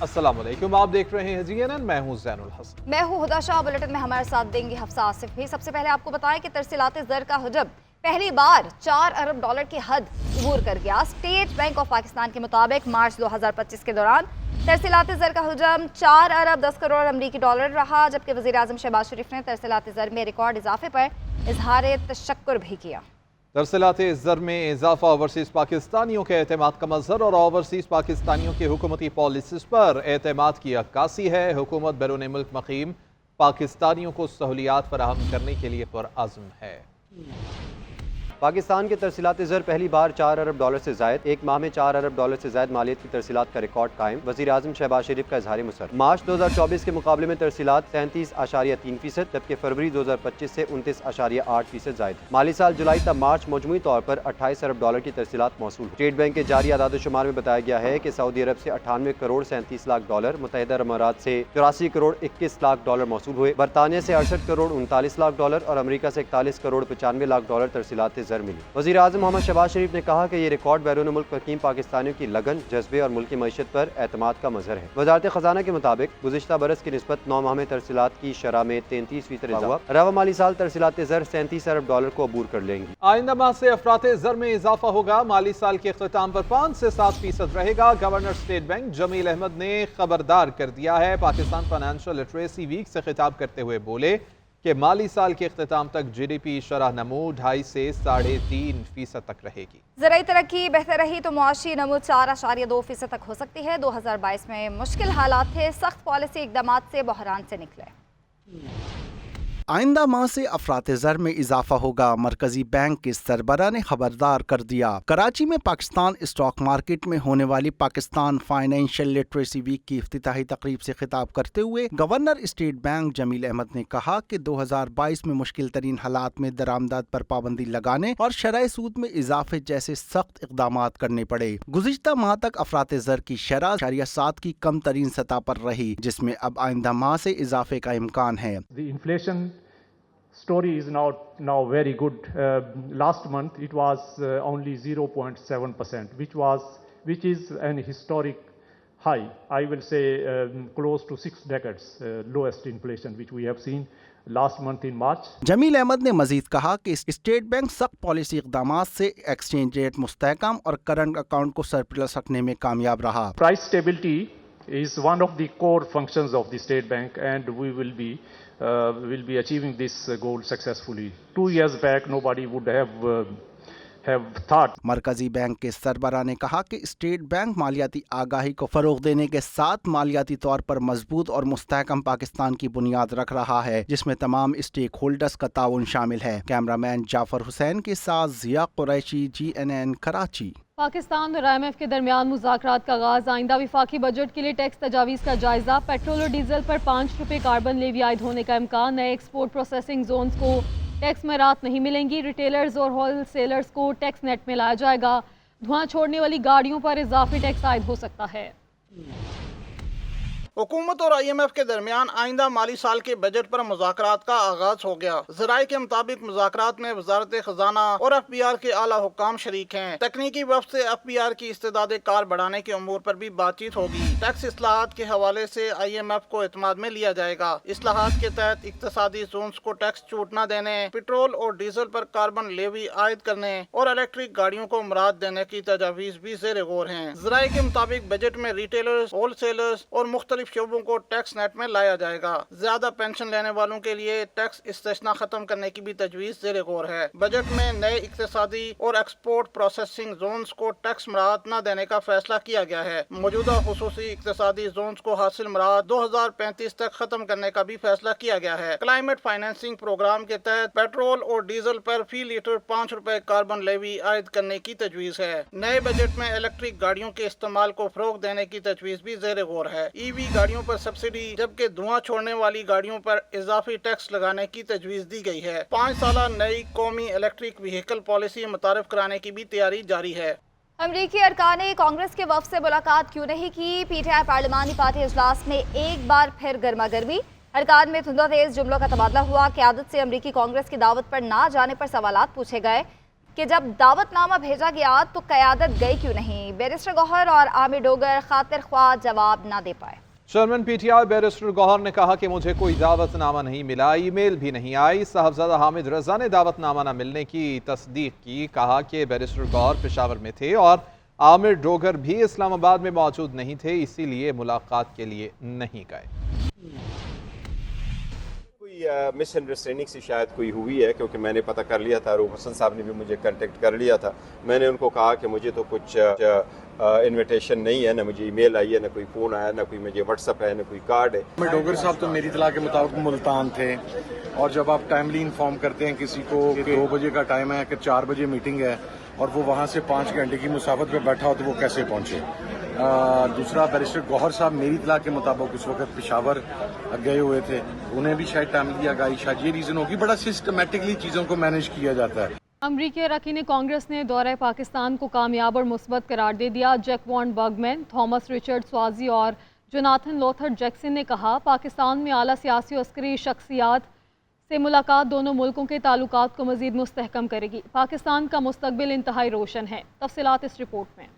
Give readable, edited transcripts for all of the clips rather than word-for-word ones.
अस्सलाम वालेकुम, आप देख रहे हैं CNN। मैं हूं ज़ैनुल हसन। मैं हूं हुदा शाह। बुलेटिन में हमारे साथ देंगी हफ्सा आसिफ भी। सबसे पहले आपको बताएं कि तरसीलात ज़र का हजम पहली बार 4 अरब डॉलर की हद अबूर कर गया। स्टेट बैंक ऑफ पाकिस्तान के मुताबिक मार्च 2025 के दौरान तरसीलात ज़र का हजम 4 अरब 10 करोड़ अमरीकी डॉलर रहा, जबकि वज़ीर आज़म शहबाज शरीफ ने तरसीलात ज़र में रिकॉर्ड इजाफे पर इजहार तशक्कुर भी किया। तरसीलात ज़र में इजाफा ओवरसीज़ पाकिस्तानियों के एतमाद का मज़हर और ओवरसीज़ पाकिस्तानियों की हुकूमती पॉलिसीज़ पर एतमाद की अक्कासी है। हुकूमत बैरून मुल्क मुक़ीम पाकिस्तानियों को सहूलियात फराहम करने के लिए पुरअज़्म है। पाकिस्तान के तरसीलात ज़र पहली बार 4 अरब डॉलर से ज़ायद, एक माह में 4 अरब डॉलर से ज़ायद मालियत की तरसीलात का रिकॉर्ड कायम। वज़ीर आज़म शहबाज शरीफ का इज़हार मुसर्रत। मार्च 2024 के मुकाबले में तरसीलात 37.3%, जबकि फरवरी 2025 से 29.8% ज़ायद। माली साल जुलाई तक मार्च मजमूई तौर पर 28 अरब डॉलर की तरसीलात मौसूल। स्टेट बैंक के जारी आदाद-ओ-शुमार में बताया गया है कि सऊदी अरब से 98 करोड़ 37 लाख डॉलर, मुत्तहिदा अरब अमारात से 84 करोड़ 21 लाख डॉलर मौसूल हुए। बरतानिया से 68 करोड़ 39 लाख डॉलर और अमरीका से 41 करोड़ 95 लाख डॉलर तरसीलात ज़र मिली। वज़ीर आज़म मोहम्मद शहबाज शरीफ ने कहा कि ये रिकॉर्ड बैरून मुल्क मुक़ीम पाकिस्तानियों की लगन, जज्बे और मुल्की मईशत पर एतमाद का मज़हर है। वज़ारत ख़ज़ाना के मुताबिक गुज़िश्ता बरस की निस्बत 9 माह में तरसीलात की शरह में 33% इजाफा। रवा माली साल तरसीलात ज़र 37 अरब डॉलर को अबूर कर लेंगी। आइंदा माह से अफरात ज़र में इजाफा होगा। माली साल के अख्ताम पर 5 से 7% रहेगा। Governor state bank Jameel Ahmad ने खबरदार कर दिया है। पाकिस्तान फाइनेंशियल लिटरेसी वीक से खिताब करते हुए बोले कि माली साल के अख्ताम तक GDP शरह नमू 2.5 से 3.5% तक रहेगी। ज़राई तरक्की बेहतर रही तो मुआशी नमू 4.2% तक हो सकती है। 2022 में मुश्किल हालात थे, सख्त पॉलिसी इक़दामात से बहरान से निकले। आइंदा माह से अफरात ज़र में इजाफा होगा। मरकजी बैंक के सरबरा ने खबरदार कर दिया। कराची में पाकिस्तान स्टॉक मार्केट में होने वाली पाकिस्तान फाइनेंशियल लिटरेसी वीक की इफ्तिताही तकरीब से खिताब करते हुए governor state bank Jameel Ahmad ने कहा कि 2022 में मुश्किल तरीन हालात में दरामदाद पर पाबंदी लगाने और शरह सूद में इजाफे जैसे सख्त इकदाम करने पड़े। गुज़िश्ता माह तक अफरात ज़र की शरह 7 की कम तरीन सतह पर रही, जिसमें अब आइंदा माह से इजाफे का इम्कान है। Story is now very good. Last month it was only 0.7%, which is an historic high. I will say close to 6 decades lowest inflation which we have seen last month in March. Jameel Ahmad ने मजीद कहा कि state bank सख्त policy इक़दामात से exchange rate मुस्तहकम और current account को surplus रखने में कामयाब रहा। Price stability is one of the core functions of the state bank, and we will be achieving this goal successfully. 2 years back nobody would have thought. मरकजी bank के सरबरा ने कहा कि स्टेट बैंक मालियाती आगाही को फरोग देने के साथ मालियाती तौर पर मजबूत और मुस्तहकम पाकिस्तान की बुनियाद रख रहा है, जिसमें तमाम स्टेक होल्डर्स का ताउन शामिल है। कैमरामैन जाफर हुसैन के साथ जिया कुरैशी, GNN कराची। पाकिस्तान और IMF के दरमियान मुज़ाकरात का आगाज़। आइंदा विफाकी बजट के लिए टैक्स तजावीज़ का जायजा। पेट्रोल और डीजल पर 5 रुपये कार्बन लेवी आयद होने का इम्कान। नए एक्सपोर्ट प्रोसेसिंग जोन्स को टैक्स में राहत नहीं मिलेंगी। रिटेलर्स और होलसेलर्स को टैक्स नेट में लाया जाएगा। धुआं छोड़ने वाली गाड़ियों पर इजाफी टैक्स आयद हो सकता है। हुकूमत और IMF के दरमियान आइंदा माली साल के बजट पर मुज़ाकरात का आगाज हो गया। ज़राए के मुताबिक मुज़ाकरात में वज़ारत ख़ज़ाना और FBR के आला हुक्काम शरीक हैं। तकनीकी वफ़द से FBR की इस्तेदाद कार बढ़ाने के अमूर पर भी बातचीत होगी। टैक्स इस्लाहात के हवाले से IMF को एतमाद में लिया जाएगा। इस्लाहात के तहत इक्तसादी जोन्स को टैक्स छूट न देने, पेट्रोल और डीजल पर कार्बन लेवी आयद करने और इलेक्ट्रिक गाड़ियों को मुराद देने की तजावीज़ भी ज़ेर गौर हैं। ज़राए के मुताबिक बजट में रिटेलर्स, होलसेलर्स और मुख्तलिफ शोबों को टैक्स नेट में लाया जाएगा। ज्यादा पेंशन लेने वालों के लिए टैक्स इस्तेस्ना खत्म करने की भी तजवीज़ ज़ेर गौर है। बजट में नए इक्तिसादी और एक्सपोर्ट प्रोसेसिंग जोन्स को टैक्स मराहत न देने का फैसला किया गया है। मौजूदा खुसूसी इक्तिसादी जोन्स को हासिल मराहत 2035 तक खत्म करने का भी फैसला किया गया है। क्लाइमेट फाइनेंसिंग प्रोग्राम के तहत पेट्रोल और डीजल पर फी लीटर 5 रुपए कार्बन लेवी आयद करने की तजवीज़ है। नए बजट में इलेक्ट्रिक गाड़ियों के इस्तेमाल को फरोग देने की तजवीज़ भी ज़ेर गौर है। EV गाड़ियों पर सब्सिडी, जबकि धुआं छोड़ने वाली गाड़ियों पर इजाफी टैक्स लगाने की तजवीज़ दी गई है। 5 साला नई कौमी इलेक्ट्रिक व्हीकल पॉलिसी मुतारिफ कराने की भी तैयारी जारी है। अमरीकी अरकान ने कांग्रेस के वफ़द से मुलाकात क्यों नहीं की? PTI पार्लिमानी पार्टी इजलास में एक बार फिर गर्मा गर्मी। अरकान में धुंधा तेज जुमलों का तबादला हुआ। क़यादत से अमरीकी कांग्रेस की दावत पर ना जाने पर सवालात पूछे गए। कि जब दावतनामा भेजा गया तो क़यादत गई क्यों नहीं? बैरिस्टर गौहर और आमिर डोगर खातिर ख्वाह जवाब ना दे पाए। चेयरमैन पीटीआई बैरिस्टर गौहर ने कहा कि मुझे कोई दावतनामा नहीं मिला, ईमेल भी नहीं आई। साहबजादा हामिद रजा ने दावतनामा न मिलने की तस्दीक की, कहा कि बैरिस्टर गौहर पेशावर में थे और आमिर डोगर भी इस्लामाबाद में मौजूद नहीं थे, इसीलिए मुलाकात के लिए नहीं गए। मिस अंडरस्टैंडिंग से शायद कोई हुई है, क्योंकि मैंने पता कर लिया था, रूफ हसन साहब ने भी मुझे कांटेक्ट कर लिया था। मैंने उनको कहा कि मुझे तो कुछ इनविटेशन नहीं है, ना मुझे ईमेल आई है, ना कोई फ़ोन आया, ना कोई मुझे व्हाट्सअप है, ना कोई कार्ड है। डोगर साहब तो मेरी इतला के मुताबिक मुल्तान थे, और जब आप टाइमली इन्फॉर्म करते हैं किसी को कि 2 बजे का टाइम है कि 4 बजे मीटिंग है और वो वहाँ से 5 घंटे की मुसाफत पे बैठा हो तो वो कैसे पहुँचे? दूसरा, बैरिस्टर गौहर साहब मेरी इतला के मुताबिक उस वक्त पेशावर गए हुए थे, उन्हें भी शायद टाइमली आगाही, शायद ये रीज़न होगी। बड़ा सिस्टमेटिकली चीज़ों को मैनेज किया जाता है। अमरीकी अरकान कांग्रेस ने दौरे पाकिस्तान को कामयाब और मुस्बत करार दे दिया। Jack von Bergman, Thomas Richard Swazi और जोनाथन लोथर जैक्सन ने कहा, पाकिस्तान में आला सियासी और अस्करी शख्सियात से मुलाकात दोनों मुल्कों के ताल्लुकात को मज़ीद मुस्तहकम करेगी। पाकिस्तान का मुस्तकबिल इंतहाई रोशन है। तफसीलात इस रिपोर्ट में।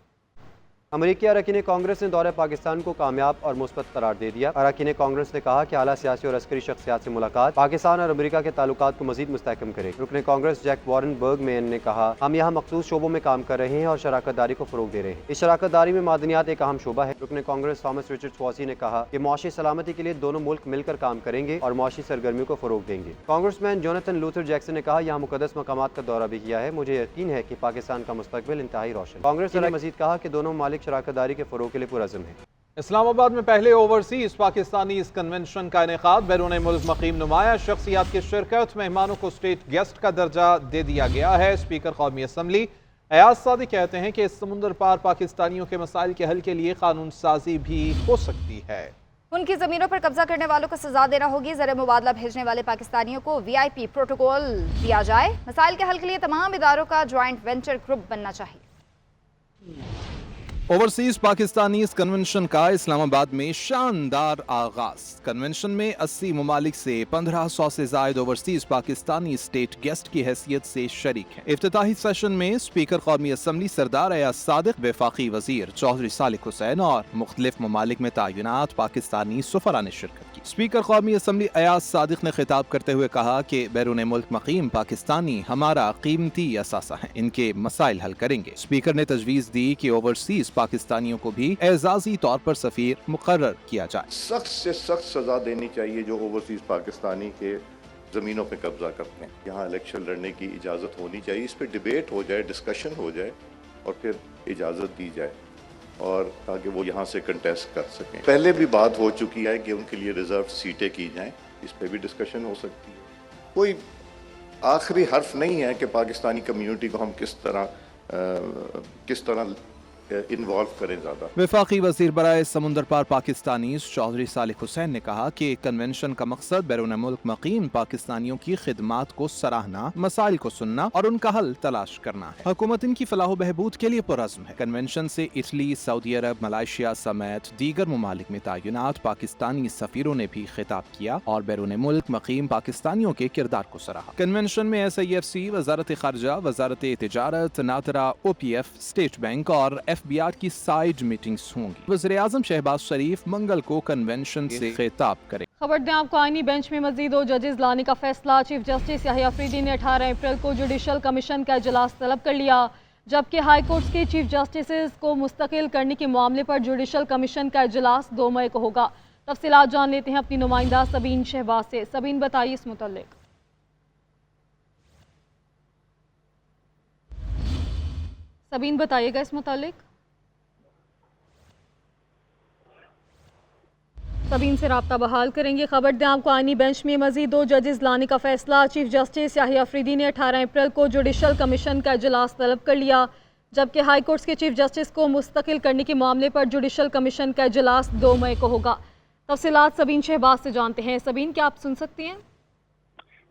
अमरीकी अरकान कांग्रेस ने दौरे पाकिस्तान को कामयाब और मुस्बत करार दे दिया। अरकान कांग्रेस ने कहा कि आला सियासी और अस्करी शख्सियात से मुलाकात पाकिस्तान और अमरीका के ताल्लुकात को मजीद मुस्तहकम करेगी। रुकन कांग्रेस जैक वॉरेन बर्गमैन ने कहा, हम यहाँ मखसूस शोबों में काम कर रहे हैं और शराकत दारी को फरोग दे रहे हैं। इस शराकत दारी में मादनियात एक अहम शोबा है। रुकन कांग्रेस थॉमस रिचर्ड स्वासी ने कहा कि मुआशी सलामती के लिए दोनों मुल्क मिलकर काम करेंगे और मुआशी सरगर्मियों को फरोग देंगे। कांग्रेसमैन जोनाथन लूथर जैक्सन ने कहा, यहाँ मुकद्दस मकामात का दौरा भी किया है, मुझे यकीन है कि पाकिस्तान का मुस्तकबिल इंतहाई रोशन। कांग्रेस ने मजीद कहा कि दोनों मालिक शराकत दारी के फरोग के लिए पुरअज़्म है। इस्लामाबाद में पहले ओवरसीज पाकिस्तानी इस कन्वेंशन का इनेकाद, बैरून मुल्क मकीम नुमाया शख्सियात की शिरकत, मेहमानों को स्टेट गेस्ट का दर्जा दे दिया गया है। स्पीकर कौमी असम्बली अयाज सादिक कहते हैं कि इस समुंदर पार पाकिस्तानियों के मसाइल के हल के लिए कानून साजी भी हो सकती है। उनकी ज़मीनों पर कब्जा करने वालों को सजा देना होगी। ज़र मुबादला भेजने वाले पाकिस्तानियों को VIP प्रोटोकॉल दिया जाए। मसाइल के हल के लिए तमाम इदारों का ज्वाइंट वेंचर ग्रुप बनना चाहिए। ओवरसीज पाकिस्तानी इस कन्वेंशन का इस्लामाबाद में शानदार आगाज। कन्वेंशन में 80 ममालिक से 1500 से जायद ओवरसीज पाकिस्तानी स्टेट गेस्ट की हैसियत से शरीक हैं। इफ्तिताही सेशन में स्पीकर कौमी असम्बली सरदार अयाज सादिक, वफाकी वजीर चौधरी सालिक हुसैन और मुख्तलिफ ममालिक में तैनात पाकिस्तानी सफरा ने शिरकत की। स्पीकर कौमी असम्बली अयाज सादिक ने खिताब करते हुए कहा कि बैरून मुल्क मकीम पाकिस्तानी हमारा कीमती असासा है, इनके मसाइल हल करेंगे। स्पीकर ने तजवीज़ दी कि ओवरसीज पाकिस्तानियों को भी एजाजी तौर पर सफीर मुकर्रर किया जाए। सख्त से सख्त सजा देनी चाहिए जो ओवरसीज पाकिस्तानी के ज़मीनों पे कब्जा करते हैं। यहाँ इलेक्शन लड़ने की इजाज़त होनी चाहिए, इस पर डिबेट हो जाए, डिस्कशन हो जाए और फिर इजाज़त दी जाए और ताकि वो यहाँ से कंटेस्ट कर सकें। पहले भी बात हो चुकी है कि उनके लिए रिजर्व सीटें की जाएं, इस पर भी डिस्कशन हो सकती है। कोई आखिरी हर्फ नहीं है कि पाकिस्तानी कम्युनिटी को हम किस तरह इन्वॉल्व करें ज़्यादा। वफाकी वजीर बराए समुंदर पार पाकिस्तानी चौधरी सालिक हुसैन ने कहा कि कन्वेंशन का मकसद बैरून मुल्क मकीम पाकिस्तानियों की खिदमात को सराहना, मसाइल को सुनना और उनका हल तलाश करना है। हुकूमत इनकी फलाह बहबूद के लिए पुरअज़्म है। कन्वेंशन से इटली, सऊदी अरब, मलाइशिया समेत दीगर ममालिक में तैनात पाकिस्तानी सफीरों ने भी खिताब किया और बैरून मुल्क मकीम पाकिस्तानियों के किरदार को सराहा। कन्वेंशन में SIFC, वजारत खारजा, वजारत तिजारत, नातरा, OPF, स्टेट बैंक और FBR की साइड मीटिंग्स होंगी। वज़ीर-ए-आज़म शहबाज शरीफ मंगल को कन्वेंशन से खिताब करें। खबर दें आपको, आईनी बेंच में मजीद 2 जजेस लाने का फैसला। चीफ जस्टिस याहिया अफरीदी ने 18 अप्रैल को जुडिशल कमीशन का इजलास तलब कर लिया, जबकि हाई कोर्ट के चीफ जस्टिस को मुस्तकिल करने के मामले पर जुडिशल कमीशन का इजलास 2 मई को होगा। तफसीलात जान लेते हैं अपनी नुमाइंदा सबीन शहबाज से। सबीन, बताइए इस मुतल्लिक। सबीन, बताइएगा इस मुतालिक। सबीन से राब्ता बहाल करेंगे। खबर दें आपको, आईनी बेंच में मजीद 2 जजेस लाने का फैसला। चीफ जस्टिस याहिया अफरीदी ने 18 अप्रैल को जुडिशल कमीशन का इजलास तलब कर लिया, जबकि हाई कोर्ट के चीफ जस्टिस को मुस्तकिल करने के मामले पर जुडिशल कमीशन का इजलास 2 मई को होगा। तफसीलात सबीन शहबाज से जानते हैं। सबीन, क्या आप सुन सकती हैं?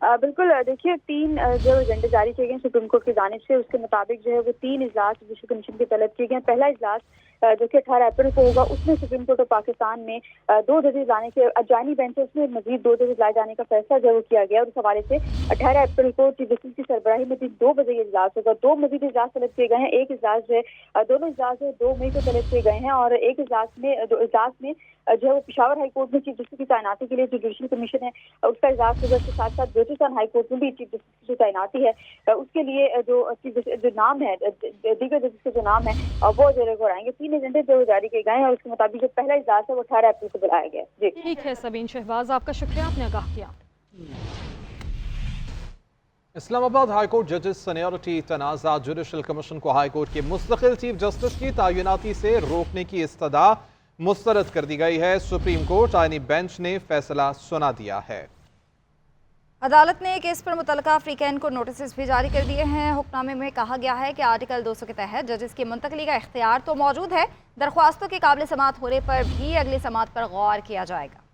बिल्कुल, देखिए 3 जो एजेंडे जारी किए गए सुप्रीम कोर्ट की जानिब से, उसके मुताबिक जो है वो 3 इजलास जुडिशल कमीशन के तलब किए गए। पहला इजलास जो कि 18 अप्रैल को होगा, उसमें सुप्रीम कोर्ट ऑफ पाकिस्तान में 2 जजेस लाने के जानी बेंच है, उसमें मजीद 2 जजेस लाए जाने का फैसला जो किया गया और उस हवाले से 18 अप्रैल को चीफ जस्टिस की सरबराही में 2 बजे ये इजलास होगा। 2 मजीद इजलास तलब किए गए हैं। एक इजलास जो है, दोनों इजलास 2 मई को तलब किए गए हैं और एक इजलास में जो है वो पेशावर हाई कोर्ट में चीफ जस्टिस की तैनाती के लिए जो जुडिशल कमीशन है उसका इजलास होगा। इसके साथ साथ बलूचिस्तान हाई कोर्ट में भी चीफ जस्टिस की तैनाती है, उसके लिए जो नाम है, दीगर जजेस के जो नाम है वो जो आएंगे। 3 एजेंडे जो जारी किए गए हैं और उसके मुताबिक जो पहला इजलास है वो 18 अप्रैल को बुलाया गया। जी ठीक है सबीन शहबाज, आपका शुक्रिया, आपने आगाह किया। इस्लामाबाद हाई कोर्ट जजेस सीनियरिटी तनाज़ा जुडिशल कमीशन को हाई कोर्ट के मुस्तकिल चीफ जस्टिस की तैनाती से रोकने की इस्तदा मुस्तरद कर दी गई है। सुप्रीम कोर्ट आईनी बेंच ने फैसला सुना दिया है। अदालत ने केस पर मुतलका अफ्रीकैन को नोटिस भी जारी कर दिए हैं। हुक्मनामे में कहा गया है कि आर्टिकल 200 के तहत जजेस की मुंतकली का इख्तियार तो मौजूद है, दरख्वास्तों के काबिल समाअत होने पर भी अगली समाअत पर गौर किया जाएगा।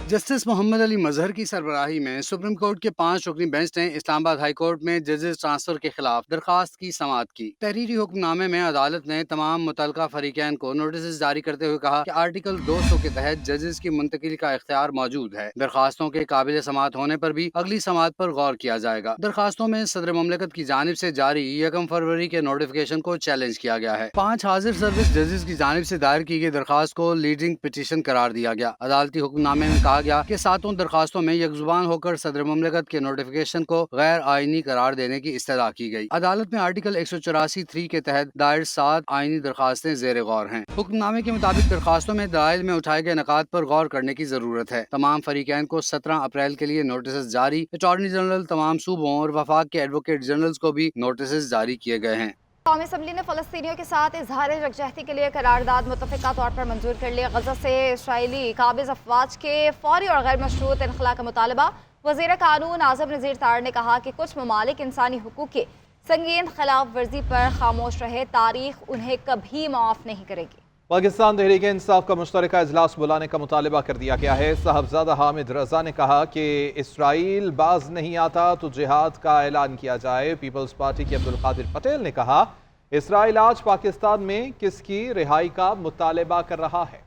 जस्टिस मोहम्मद अली मजहर की सरबराही में सुप्रीम कोर्ट के 5 रुकनी बेंच ने इस्लामाबाद हाई कोर्ट में जजेस ट्रांसफर के खिलाफ दरखास्त की समाअत की। तहरीरी हुक्मनामे में अदालत ने तमाम मुतलका फरीकैन को नोटिस जारी करते हुए कहा कि आर्टिकल 200 के तहत जजेस की मुंतकिली का इख्तियार मौजूद है, दरखास्तों के काबिल समाअत होने पर भी अगली समाअत पर गौर किया जाएगा। दरखास्तों में सदर ममलिकत की जानिब से जारी 1 फरवरी के नोटिफिकेशन को चैलेंज किया गया है। 5 हाजिर सर्विस जजेस की जानिब से दायर की गई दरखास्त को लीडिंग पिटीशन करार दिया गया। अदालती हुक्मनामे में कहा गया कि 7 दरखास्तों में यकजुबान होकर सदर ममलिकत के नोटिफिकेशन को गैर आईनी करार देने की इस्तदा की गई। अदालत में आर्टिकल 184(3) के तहत दायर 7 आईनी दरखास्तें ज़ेर गौर हैं। हुक्मनामे के मुताबिक दरखास्तों में दलाइल में उठाए गए नकात पर गौर करने की जरूरत है। तमाम फरीकैन को 17 अप्रैल के लिए नोटिस जारी। अटॉर्नी जनरल तमाम सूबों और वफाक के एडवोकेट जनरल को भी नोटिस जारी किए गए हैं। कौमी असम्बली ने फ़लस्तीनियों के साथ इजहार यकजहती के लिए करारदाद मुत्तफ़िक़ा तौर पर मंजूर कर लिया। गज़ा से इसराइली काबिज़ अफवाज के फौरी और गैर मशरूत इनखला का मुतालबा। वज़ीर कानून आज़म नज़ीर तार ने कहा कि कुछ ममालिक इंसानी हुकूक़ की संगीन खिलाफ वर्जी पर खामोश रहे, तारीख उन्हें कभी माफ़ नहीं करेगी। पाकिस्तान तहरीक इंसाफ का मुश्तरका इजलास बुलाने का मुतालबा कर दिया गया है। साहबजादा हामिद रजा ने कहा कि इसराइल बाज नहीं आता तो जिहाद का ऐलान किया जाए। पीपल्स पार्टी के अब्दुल कादिर पटेल ने कहा इसराइल आज पाकिस्तान में किसकी रिहाई का मुतालबा कर रहा है।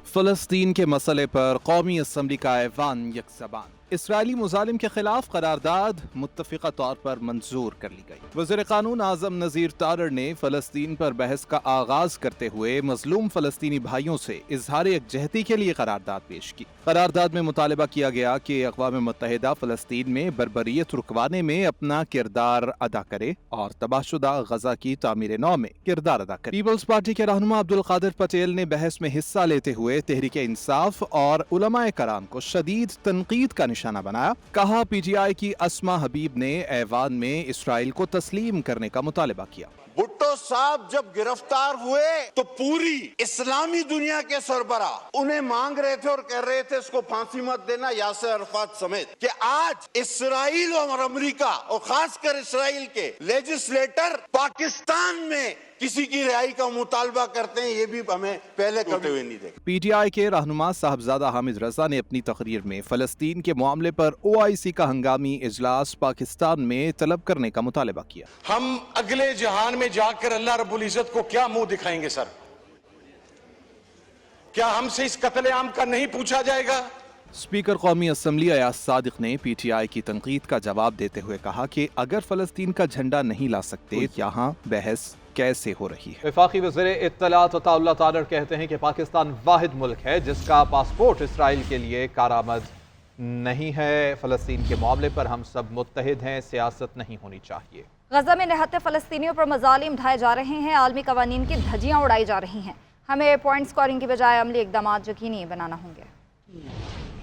फ़लस्तीन के मसले पर कौमी असम्बली का ऐवान यकज़बान। इसराइली मुजालिम के खिलाफ करारदाद मुत्तफ़िक़ा तौर पर मंजूर कर ली गई। वज़ीर कानून आज़म नज़ीर तारड़ ने फ़लस्तीन पर बहस का आगाज करते हुए मज़लूम फ़लस्तीनी भाइयों से इज़हार यकजहती के लिए करारदाद पेश की। करारदाद में मुतालबा किया गया कि अक़वाम मुत्तहिदा फ़लस्तीन में बर्बरियत रुकवाने में अपना किरदार अदा करे और तबाहशुदा गज़ा की तामीर नौ में किरदार अदा करे। पीपल्स पार्टी के रहनुमा अब्दुल कादिर पटेल ने बहस में हिस्सा लेते हुए तहरीक इंसाफ और उलमाए कराम को शदीद तनकीद का निशाना बनाया। कहा PTI की अस्मा हबीब ने ऐवान में इसराइल को तस्लीम करने का मुतालबा किया। भुट्टो साहब जब गिरफ्तार हुए तो पूरी इस्लामी दुनिया के सरबरा उन्हें मांग रहे थे और कह रहे थे इसको फांसी मत देना, यासिर अरफात समेत। कि आज इसराइल और अमेरिका और खासकर इसराइल के लेजिस्लेटर पाकिस्तान में किसी की रिहाई का मुतालबा करते हैं, ये भी हमें पहले कभी हुए नहीं देखा। PTI के रहनुमा साहबजादा हामिद रजा ने अपनी तकरीर में फ़लस्तीन के मामले पर OIC का हंगामी इजलास पाकिस्तान में तलब करने का मुतालबा किया। हम अगले जहान में जाकर अल्लाह रब्बुल इज्जत को क्या मुंह दिखाएंगे सर? क्या हमसे इस कत्ले-आम का नहीं पूछा जाएगा? स्पीकर कौमी असम्बली अयाज सादिक ने PTI की तनकीद का जवाब देते हुए कहा कि अगर फ़लस्तीन का झंडा नहीं ला सकते यहाँ बहस कैसे हो रही है। वफाकी वज़ीर इत्तलात अताउल्लाह तारड़ कहते हैं कि पाकिस्तान वाहिद मुल्क है जिसका पासपोर्ट इसराइल के लिए कारआमद नहीं है। फ़लस्तीन के मामले पर हम सब मुत्तहिद हैं, सियासत नहीं होनी चाहिए। गज़ा में निहत्ते फ़लस्तीनियों पर मज़ालिम ढाए जा रहे हैं, आलमी कवानीन की धज्जियाँ उड़ाई जा रही हैं। हमें पॉइंट स्कोरिंग की बजाय अमली इक़दाम यकीनी बनाना होंगे।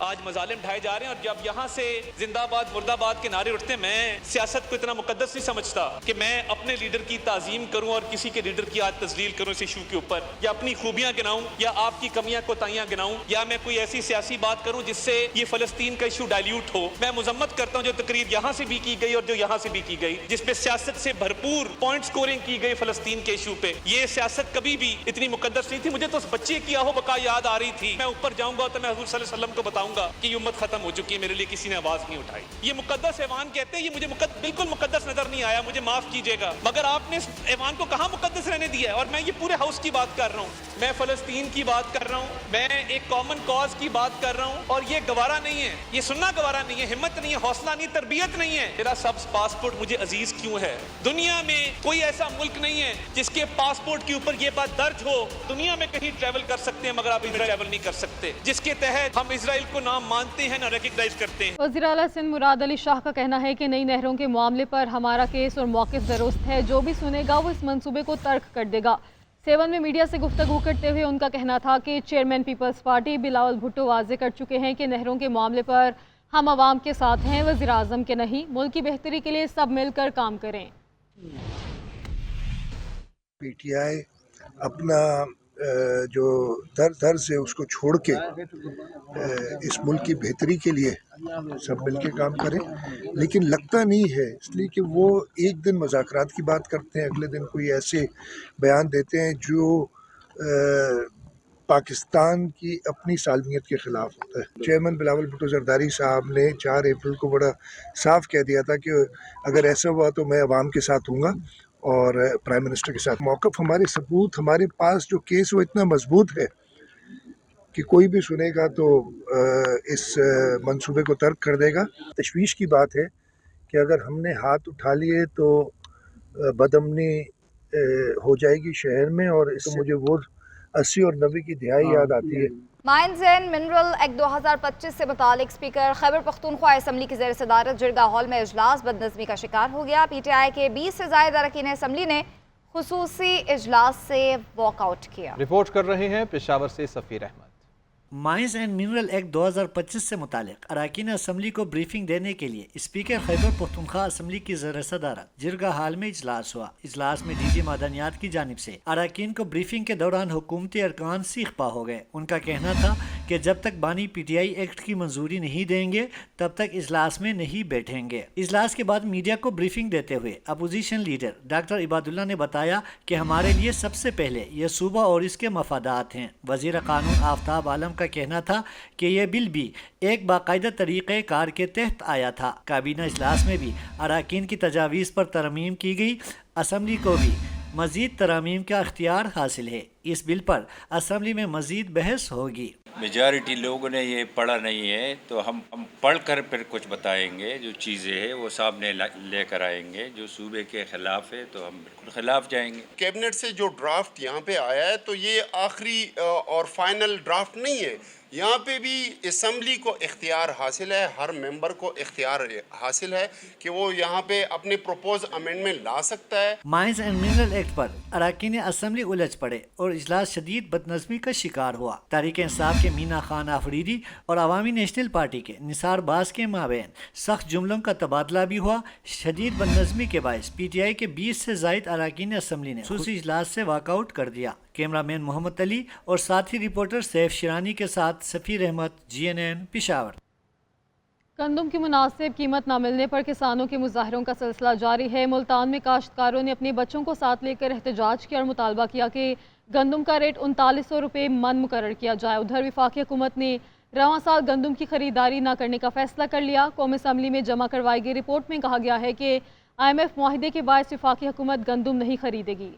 आज मजालिम ढाए जा रहे हैं और जब यहाँ से जिंदाबाद मुर्दाबाद के नारे उठते, मैं सियासत को इतना मुकद्दस नहीं समझता कि मैं अपने लीडर की ताज़ीम करूँ और किसी के लीडर की आज तजलील करूँ इस इशू के ऊपर, या अपनी खूबियाँ गिनाऊँ या आपकी कमियाँ कोताहियाँ गिनाऊँ, या मैं कोई ऐसी सियासी बात करूँ जिससे ये फ़लस्तीन का इशू डाइल्यूट हो। मैं मजम्मत करता हूँ जो तकरीर यहाँ से भी की गई और जो यहाँ से भी की गई, जिसपे सियासत से भरपूर पॉइंट स्कोरिंग की गई फ़लस्तीन के इशू पे। ये सियासत कभी भी इतनी मुकद्दस नहीं थी। मुझे तो उस बच्चे की आहो बका याद आ रही थी। मैं ऊपर जाऊँगा तो मैं हुज़ूर सल्लल्लाहु अलैहि वसल्लम को बताऊँगा बताऊंगा कि ये उम्मत खत्म हो चुकी है, मेरे लिए किसी ने आवाज नहीं उठाई। ये मुकद्दस ऐवान कहते हैं, ये मुझे बिल्कुल मुकद्दस नजर नहीं आया, मुझे माफ कीजिएगा, मगर आपने इस ऐवान को कहाँ मुकद्दस रहने दिया है। और मैं ये पूरे हाउस की बात कर रहा हूँ, मैं फलस्तीन की बात कर रहा हूँ, मैं एक कॉमन कॉज की बात कर रहा हूँ, और ये गवारा नहीं है, ये सुनना गवारा नहीं है, हिम्मत नहीं है, हौसला नहीं, तरबियत नहीं है। मेरा सब्ज पासपोर्ट मुझे अजीज क्यों है? दुनिया में कोई ऐसा मुल्क नहीं है जिसके पासपोर्ट के ऊपर ये बात दर्ज हो, दुनिया में कहीं ट्रैवल कर सकते हैं मगर आप इजराइल ट्रैवल नहीं कर सकते, जिसके तहत हम इजराइल को ना मानते हैं ना रिकॉग्नाइज करते हैं। वज़ीर आला सिंध मुराद अली शाह का कहना है कि नई नहरों के मामले पर हमारा केस और मौक़िफ़ दुरुस्त है, जो भी सुनेगा वो इस मंसूबे को तर्क कर देगा। सेवन में मीडिया से गुफ्तगू करते हुए उनका कहना था कि चेयरमैन पीपल्स पार्टी बिलावल भुट्टो वाज़े कर चुके हैं कि नहरों के मामले पर हम आवाम के साथ हैं, वज़ीर आज़म के नहीं। मुल्क की बेहतरी के लिए सब मिलकर काम करें। पीटीआई अपना जो दर से उसको छोड़ के इस मुल्क की बेहतरी के लिए सब मिल के काम करें, लेकिन लगता नहीं है, इसलिए कि वो एक दिन मुज़ाकरात की बात करते हैं, अगले दिन कोई ऐसे बयान देते हैं जो पाकिस्तान की अपनी सालमियत के ख़िलाफ़ होता है। चेयरमैन बिलावल भुट्टो ज़रदारी साहब ने 4 अप्रैल को बड़ा साफ कह दिया था कि अगर ऐसा हुआ तो मैं अवाम के साथ हूँगा और प्राइम मिनिस्टर के साथ। मौक़िफ़ हमारे सबूत हमारे पास जो केस वो इतना मजबूत है कि कोई भी सुनेगा तो इस मंसूबे को तर्क कर देगा। तशवीश की बात है कि अगर हमने हाथ उठा लिए तो बदअमनी हो जाएगी शहर में, और इससे मुझे वो 80 और 90 की दिहाई याद आती है। माइंस एंड मिनरल एक्ट 2025 से मुतालिक स्पीकर खैबर पख्तूनख्वा असम्बली की ज़ेर सदारत जिरगा हॉल में इजलास बदनज़मी का शिकार हो गया। PTI के 20 से ज़ायद अरकान असम्बली ने खुसूसी इजलास से वॉकआउट किया। रिपोर्ट कर रहे हैं पेशावर से Safeer Ahmed. Mines and mineral act 2025 से मुतालिक अरकान असम्बली को ब्रीफिंग देने के लिए स्पीकर खैबर पख्तूनख्वा असम्बली की ज़ेर सदारत जिरगा हाल में इजलास हुआ। इजलास में DG मादनियात की जानिब से अरकान को ब्रीफिंग के दौरान हुकूमती अरकान सीख पा हो गए। उनका कहना था कि जब तक बानी PTI एक्ट की मंजूरी नहीं देंगे तब तक इजलास में नहीं बैठेंगे। इजलास के बाद मीडिया को ब्रीफिंग देते हुए अपोजिशन लीडर डॉक्टर इबादुल्ला ने बताया कि हमारे लिए सबसे पहले यह सूबा और इसके मफादात हैं। वज़ीर कानून आफ्ताब आलम का कहना था कि यह बिल भी एक बाकायदा तरीक़े कार के तहत आया था। काबीना इजलास में भी अरकान की तजावीज़ पर तरमीम की गई। असम्बली को भी मज़ीद तरमीम का इख्तियार हासिल है। इस बिल पर असम्बली में मज़ीद बहस होगी। मेजॉरिटी लोगों ने ये पढ़ा नहीं है तो हम पढ़ कर फिर कुछ बताएंगे, जो चीज़ें हैं वो सामने लेकर आएंगे। जो सूबे के ख़िलाफ़ है तो हम बिल्कुल ख़िलाफ़ जाएंगे। कैबिनेट से जो ड्राफ्ट यहाँ पे आया है तो ये आखिरी और फाइनल ड्राफ्ट नहीं है। यहाँ पे भी असम्बली को इख्तियार हासिल है, हर मेंबर को इख्तियार हासिल है कि वो यहाँ पे अपने प्रपोज अमेंडमेंट ला सकता है। माइंस एंड मिनरल एक्ट पर अरकान असम्बली उलझ पड़े और इजलास शदीद बदनज़मी का शिकार हुआ। तहरीक इंसाफ के मीना खान आफरीदी और अवामी नेशनल पार्टी के निसार बाज के माबैन सख्त जुमलों का तबादला भी हुआ। शदीद बदनज़मी के बायस PTI के 20 से ज़ायद अरकान असम्बली ने खुसूसी इजलास से वॉकआउट कर दिया। कैमरामैन मोहम्मद अली और साथी रिपोर्टर सैफ शिरानी के साथ सफ़ीर अहमद, GNN पेशावर। गंदम की मुनासिब कीमत न मिलने पर किसानों के मुजाहरों का सिलसिला जारी है। मुल्तान में काश्तकारों ने अपने बच्चों को साथ लेकर एहतजाज किया और मुतालबा किया कि गंदम का रेट 3900 रुपये मन मुकर्रर किया जाए। उधर वफाकी हुकूमत ने रवां साल गंदम की खरीदारी न करने का फैसला कर लिया। कौमी असम्बली में जमा करवाई गई रिपोर्ट में कहा गया है कि IMF मुआहदे के बायस वफाकी हुकूमत गंदम नहीं खरीदेगी।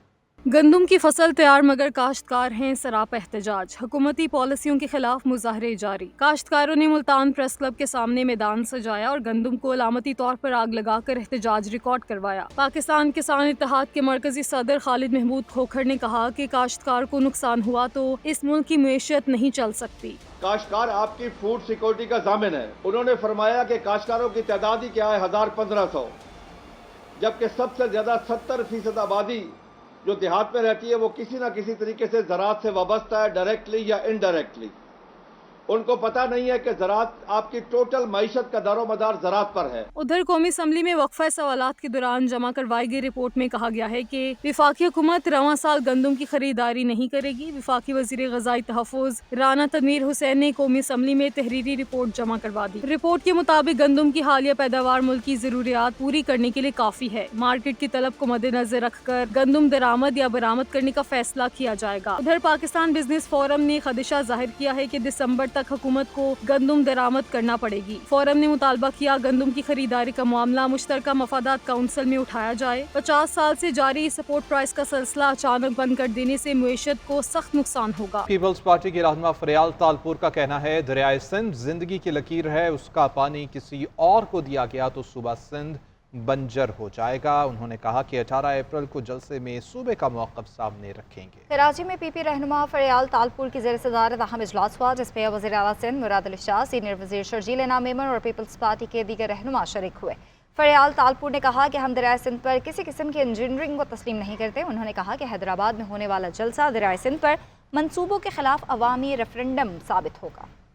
गंदम की फसल तैयार मगर काश्तकार हैं सराप एहतजाज। हुकूमती पॉलिसियों के खिलाफ मुजाहरे जारी। काश्तकारों ने मुल्तान प्रेस क्लब के सामने मैदान सजाया और गंदम को अलामती तौर पर आग लगाकर एहतजाज रिकॉर्ड करवाया। पाकिस्तान किसान इत्तेहाद के मरकजी सदर खालिद महमूद खोखर ने कहा कि काश्तकार को नुकसान हुआ तो इस मुल्क की मईशत नहीं चल सकती। काश्तकार आपकी फूड सिक्योरिटी का जामिन है। उन्होंने फरमाया कि काश्तकारों की तादाद ही क्या है, 1000-1500, जबकि सबसे ज्यादा 70% आबादी जो देहात में रहती है वो किसी ना किसी तरीके से ज़राअत से वाबस्ता है, डायरेक्टली या इनडायरेक्टली। उनको पता नहीं है कि ज़राअत आपकी टोटल मईशत का दारोमदार ज़राअत पर है। उधर कौमी असम्बली में वक्फा सवालात के दौरान जमा करवाई गई रिपोर्ट में कहा गया है कि वफाकी हुकूमत रवां साल गंदम की खरीदारी नहीं करेगी। वफाकी वज़ीर ग़ज़ाई तहफ़्फ़ुज़ राना तनवीर हुसैन ने कौमी असम्बली में तहरीरी रिपोर्ट जमा करवा दी। रिपोर्ट के मुताबिक गंदम की हालिया पैदावार मुल्क की ज़रूरियात पूरी करने के लिए काफ़ी है। मार्केट की तलब को मद्देनजर रखकर गंदम दरामद या बरामद करने का फैसला किया जाएगा। उधर पाकिस्तान बिजनेस फोरम ने खदशा जाहिर किया है कि दिसंबर तक हुकूमत को गंदम दरामद करना पड़ेगी। फोरम ने मुतालबा किया गंदम की खरीदारी का मामला मुश्तरका मफादात काउंसिल में उठाया जाए। 50 साल से जारी सपोर्ट प्राइस का सिलसिला अचानक बंद कर देने से मुईशत को सख्त नुकसान होगा। पीपल्स पार्टी के रहनुमा फरियाल तालपुर का कहना है दरियाए सिंध जिंदगी की लकीर है, उसका पानी किसी और को दिया गया तो सूबा सिंध बंजर हो जाएगा। उन्होंने कहा कि 18 अप्रैल को जलसे में सूबे का मौक़िफ़ सामने रखेंगे। कराची में पीपी रहनुमा फरियाल तालपुर की ज़ेर सदारत अहम इजलास हुआ, जिसमें वज़ीर आला सिंध मुराद अली शाह, सीनियर वज़ीर शर्जील इनाम मेमन और पीपल्स पार्टी के दीगर रहनुमा शरीक हुए। फरियाल तालपुर ने कहा कि हम दरियाए सिंध पर किसी किस्म की इंजीनियरिंग को तस्लीम नहीं करते। उन्होंने कहा कि हैदराबाद में होने वाला जलसा दरियाए सिंध पर मंसूबों के खिलाफ अवामी रेफरेंडम साबित होगा।